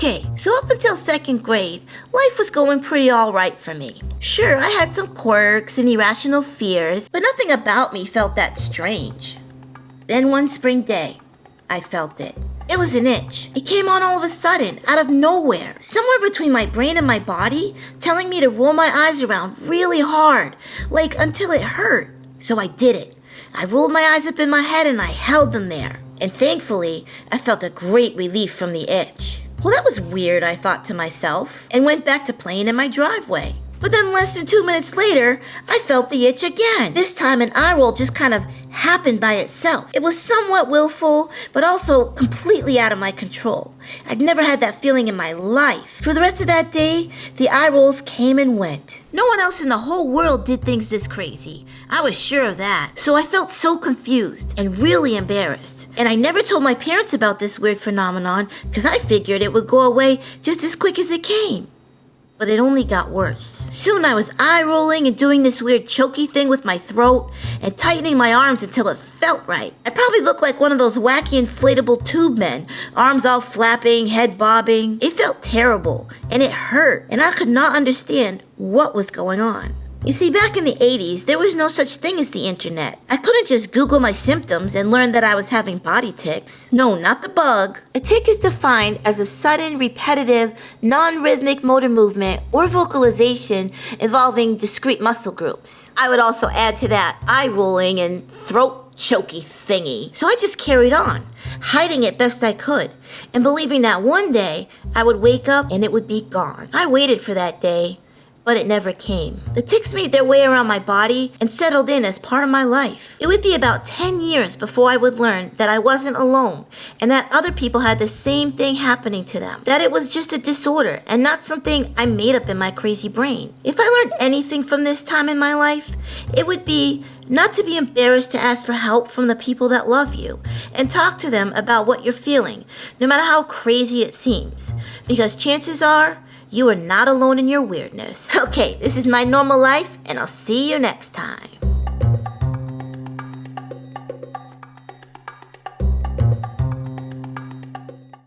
Okay, so up until 2nd grade, life was going pretty alright for me. Sure, I had some quirks and irrational fears, but nothing about me felt that strange. Then one spring day, I felt it. It was an itch. It came on all of a sudden, out of nowhere, somewhere between my brain and my body, telling me to roll my eyes around really hard, like until it hurt. So I did it. I rolled my eyes up in my head and I held them there. And thankfully, I felt a great relief from the itch. Well, that was weird, I thought to myself, and went back to playing in my driveway. But then less than 2 minutes later, I felt the itch again. This time an eye roll just kind of happened by itself. It was somewhat willful, but also completely out of my control. I'd never had that feeling in my life. For the rest of that day, the eye rolls came and went. No one else in the whole world did things this crazy. I was sure of that. So I felt so confused and really embarrassed. And I never told my parents about this weird phenomenon because I figured it would go away just as quick as it came. But it only got worse. Soon I was eye rolling and doing this weird choky thing with my throat and tightening my arms until it felt right. I probably looked like one of those wacky inflatable tube men, arms all flapping, head bobbing. It felt terrible and it hurt and I could not understand what was going on. You see, back in the 80s, there was no such thing as the internet. I couldn't just Google my symptoms and learn that I was having body tics. No, not the bug. A tic is defined as a sudden, repetitive, non-rhythmic motor movement or vocalization involving discrete muscle groups. I would also add to that eye rolling and throat choky thingy. So I just carried on, hiding it best I could, and believing that one day I would wake up and it would be gone. I waited for that day, but it never came. The tics made their way around my body and settled in as part of my life. It would be about 10 years before I would learn that I wasn't alone and that other people had the same thing happening to them. That it was just a disorder and not something I made up in my crazy brain. If I learned anything from this time in my life, it would be not to be embarrassed to ask for help from the people that love you and talk to them about what you're feeling, no matter how crazy it seems. Because chances are, you are not alone in your weirdness. Okay, this is my normal life, and I'll see you next time.